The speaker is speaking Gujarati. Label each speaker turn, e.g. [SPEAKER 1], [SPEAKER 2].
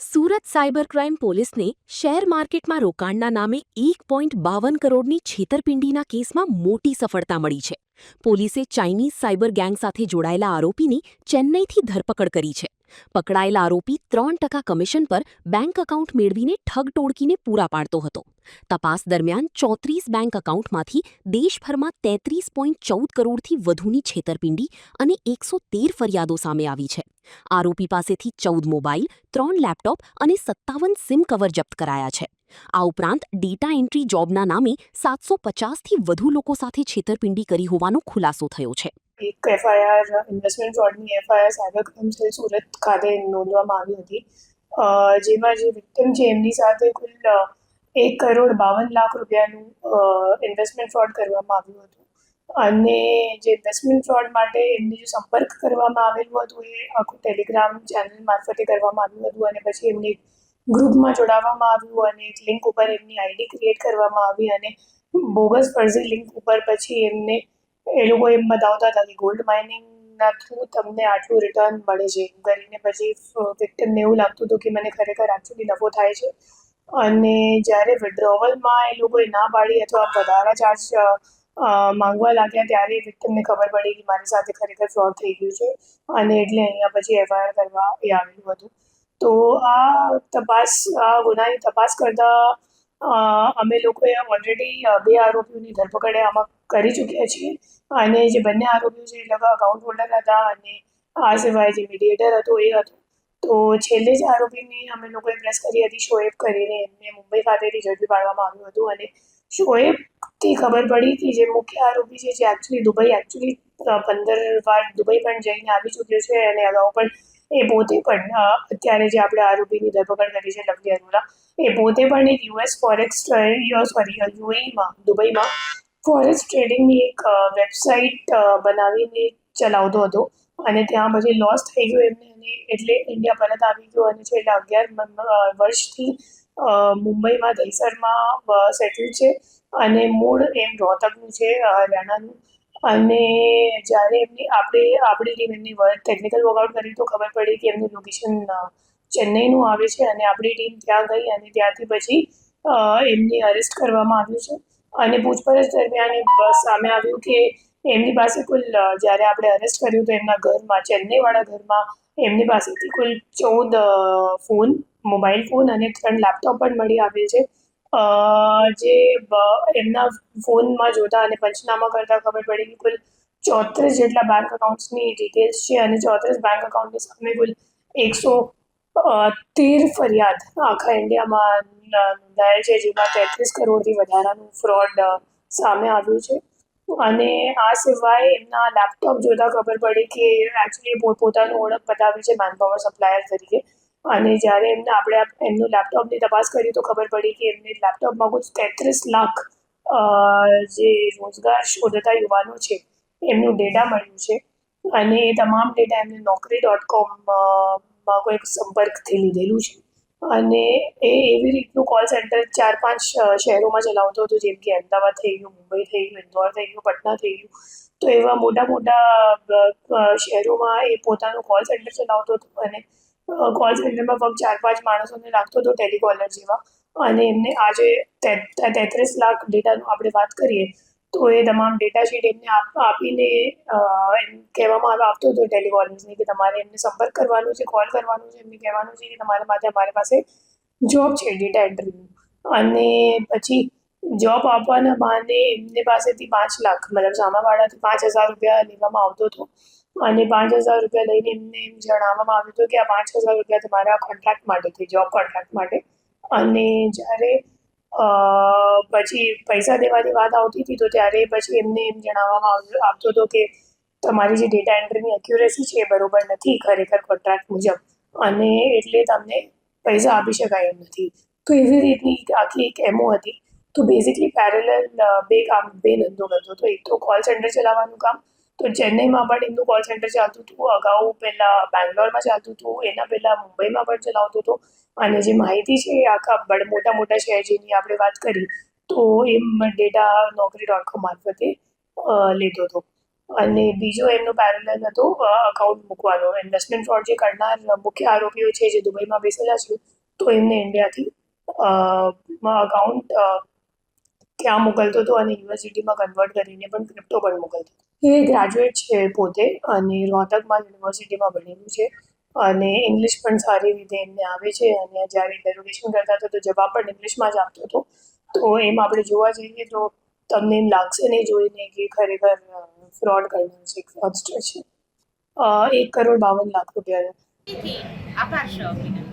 [SPEAKER 1] સુરત સાયબર ક્રાઇમ પોલીસને શેર માર્કેટમાં રોકાણના નામે 1.52 કરોડની છેતરપિંડીના કેસમાં મોટી સફળતા મળી છે. પોલીસે ચાઇનીઝ સાયબર ગેંગ સાથે જોડાયેલા આરોપીની ચેન્નઈથી ધરપકડ કરી છે. પકડાયેલા આરોપી 3% કમિશન પર બેંક એકાઉન્ટ મેળવીને ઠગ ટોળકીને પૂરા પાડતો હતો. તપાસ દરમિયાન 34 બેંક એકાઉન્ટમાંથી દેશભરમાં 33.14 કરોડથી વધુની છેતરપિંડી અને 113 ફરિયાદો સામે આવી છે. આરોપી પાસેથી 14 મોબાઈલ, 3 લેપટોપ અને 57 સિમ કવર જપ્ત કરાયા છે. આ ઉપરાંત ડેટા એન્ટ્રી જોબના નામે 750થી વધુ લોકો સાથે છેતરપિંડી કરી હોવાનો ખુલાસો થયો છે.
[SPEAKER 2] એક એફઆઈઆર ઇન્વેસ્ટમેન્ટ ફ્રોડની FIR cyber crime cell Surat ખાતે નોંધવામાં આવી હતી, જેમાં જે વિક્ટિમ છે એમની સાથે કુલ 1,52,00,000 રૂપિયાનું ઇન્વેસ્ટમેન્ટ ફ્રોડ કરવામાં આવ્યું હતું. અને જે ઇન્વેસ્ટમેન્ટ ફ્રોડ માટે એમને જે સંપર્ક કરવામાં આવેલું હતું એ આખું ટેલિગ્રામ ચેનલ મારફતે કરવામાં આવ્યું હતું. અને પછી એમને ગ્રુપમાં જોડાવવામાં આવ્યું અને એક લિંક ઉપર એમની આઈડી ક્રિએટ કરવામાં આવી અને બોગસ ફર્ઝી લિંક ઉપર પછી એમને એ લોકો એમ બતાવતા હતા કે ગોલ્ડ માઇનિંગના થ્રુ તમને આટલું રિટર્ન મળે છે એમ કરીને પછી વિક્ટિમને એવું લાગતું હતું કે મને ખરેખર એકચ્યુઅલી નફો થાય છે. અને જ્યારે વિડ્રોવલમાં એ લોકોએ ના પાડી અથવા વધારા ચાર્જ માંગવા લાગ્યા ત્યારે વિક્ટિમને ખબર પડી કે મારી સાથે ખરેખર ફ્રોડ થઈ ગયું છે. અને એટલે અહીંયા પછી એફઆઈઆર કરવા એ આવેલું હતું. તો આ ગુનાની તપાસ કરતાં અમે લોકોએ ઓલરેડી 2 આરોપીઓની ધરપકડ આમાં કરી ચૂક્યા છીએ. અને જે બંને આરોપીઓ છે એ લોકો અકાઉન્ટ હોલ્ડર હતા અને આ સિવાય જે મીડિયેટર હતો એ હતો. તો છેલ્લે જ આરોપીની અમે લોકોએ પ્રેસ કરી હતી શોએબ કરીને, એમને મુંબઈ ખાતેથી ઝડપી પાડવામાં આવ્યું હતું. અને શોએબથી ખબર પડી કે જે મુખ્ય આરોપી છે જે એકચ્યુઅલી 15 વાર દુબઈ પણ જઈને આવી ચૂક્યો છે. અને અગાઉ પણ એ પોતે પણ અત્યારે જે આપણે આરોપીની ધરપકડ કરી છે લવલી અરોરા, એ પોતે પણ એક યુએઈમાં દુબઈમાં ફોરેક્સ ટ્રેડિંગની એક વેબસાઇટ બનાવીને ચલાવતો હતો. અને ત્યાં પછી લોસ થઈ ગયો એમને અને એટલે ઇન્ડિયા પરત આવી ગયો અને છેલ્લા 11 વર્ષથી મુંબઈમાં દહીસરમાં સેટલ છે. અને મૂળ એમ રોહતકનું છે, હરિયાણાનું. અને જ્યારે આપણી ટીમ એમની ટેકનિકલ વર્કઆઉટ કરી તો ખબર પડી કે એમનું લોકેશન ચેન્નઈનું આવે છે. અને આપણી ટીમ ત્યાં ગઈ અને ત્યાંથી પછી એમની અરેસ્ટ કરવામાં આવ્યું છે. અને પૂછપરછ દરમિયાન સામે આવ્યું કે એમની પાસે કુલ જ્યારે આપણે અરેસ્ટ કર્યું તો એમના ઘરમાં ચેન્નઈવાળા ઘરમાં એમની પાસેથી કુલ 14 મોબાઈલ ફોન અને 3 લેપટોપ પણ મળી આવે છે. જે એમના ફોનમાં જોતા અને પંચનામા કરતાં ખબર પડી કે કુલ 34 જેટલા બેંક એકાઉન્ટ્સની ડિટેલ્સ છે અને 34 બેંક એકાઉન્ટની સામે કુલ 113 ફરિયાદ આખા ઇન્ડિયામાં નોંધાયેલ છે, જેમાં 33 કરોડથી વધારાનું ફ્રોડ સામે આવ્યું છે. અને આ સિવાય એમના લેપટોપ જોતાં ખબર પડી કે એકચ્યુઅલી પોતાનું ઓળખ બતાવે છે મેનપાવર સપ્લાયર તરીકે. અને જ્યારે આપણે એમનું લેપટોપની તપાસ કરી તો ખબર પડી કે એમને લેપટોપમાં કુલ 33 લાખ જે રોજગાર શોધતા યુવાનો છે એમનું ડેટા મળ્યું છે. અને એ તમામ ડેટા એમને naukri.com કોઈક સંપર્કથી લીધેલું છે. અને એ એવી રીતનું કોલ સેન્ટર 4-5 શહેરોમાં ચલાવતો હતો, જેમ કે અમદાવાદ થઈ ગયું, મુંબઈ થઈ ગયું, ઇન્દોર થઈ ગયું, પટના થઈ ગયું. તો એવા મોટા શહેરોમાં એ પોતાનું કોલ સેન્ટર ચલાવતો હતો. અને કોલ સેન્ટરમાં ફક્ત 4-5 માણસોને લાગતો હતો ટેલિકોલર જેવા. અને એમને આજે 33 લાખ ડેટાનું આપણે વાત કરીએ તો એ તમામ ડેટા શીટ એમને આપીને એમ કહેવામાં આવતો હતો ટેલિકોલર્સને કે તમારે એમને સંપર્ક કરવાનો છે, કોલ કરવાનું છે, એમને કહેવાનું છે કે તમારા માટે અમારી પાસે જોબ છે ડેટા એન્ટ્રીનું. અને પછી જોબ આપવાના બહાને એમની પાસેથી 5 લાખ મતલબ સામાવાળાથી 5,000 રૂપિયા લેવામાં આવતો હતો. અને 5,000 રૂપિયા લઈને એમને એમ જણાવવામાં આવ્યું હતું કે આ 5,000 રૂપિયા તમારા કોન્ટ્રાક્ટ માટે છે, જોબ કોન્ટ્રાક્ટ માટે. અને જ્યારે પછી પૈસા દેવાની વાત આવતી હતી તો ત્યારે પછી એમને એમ જણાવવામાં આવતો હતો કે તમારી જે ડેટા એન્ટ્રીની એક્યુરેસી છે એ બરોબર નથી ખરેખર કોન્ટ્રાક્ટ મુજબ, અને એટલે તમને પૈસા આપી શકાય એમ નથી. તો એવી રીતની આખી એક એમઓ હતી. તો બેઝિકલી પેરેલલ બે ધંધો કરતો હતો. એક તો કોલ સેન્ટર ચલાવવાનું કામ, તો ચેન્નઈમાં પણ એમનું કોલ સેન્ટર ચાલતું હતું. અગાઉ પહેલાં બેંગ્લોરમાં ચાલતું હતું, એના પહેલાં મુંબઈમાં પણ ચલાવતો હતો. અને જે માહિતી છે એ આખા મોટા શહેર જેની આપણે વાત કરી તો એમ ડેટા naukri.com મારફતે લેતો હતો. અને બીજો એમનો પેરેલલ હતો અકાઉન્ટ મૂકવાનો. ઇન્વેસ્ટમેન્ટ ફ્રોડ જે કરનાર મુખ્ય આરોપીઓ છે જે દુબઈમાં બેસેલા છે, તો એમને ઇન્ડિયાથી અકાઉન્ટ ત્યાં મોકલતો હતો અને યુનિવર્સિટીમાં કન્વર્ટ કરીને પણ ક્રિપ્ટો પણ મોકલતો હતો. એ ગ્રેજ્યુએટ છે પોતે અને રોહતકમાં યુનિવર્સિટીમાં ભણેલું છે અને ઇંગ્લિશ પણ સારી રીતે એમને આવે છે અને જ્યારે ઇન્ટરોગેશન કરતા હતો તો જવાબ પણ ઇંગ્લિશમાં જ આપતો હતો. તો એમ આપણે જોવા જઈએ તો તમને એમ લાગશે નહીં જોઈને કે ખરેખર ફ્રોડ કરનાર છે, ફ્રોડસ્ટર છે. 1,52,00,000 રૂપિયાનો.
[SPEAKER 3] થી આભાર છે આપનો.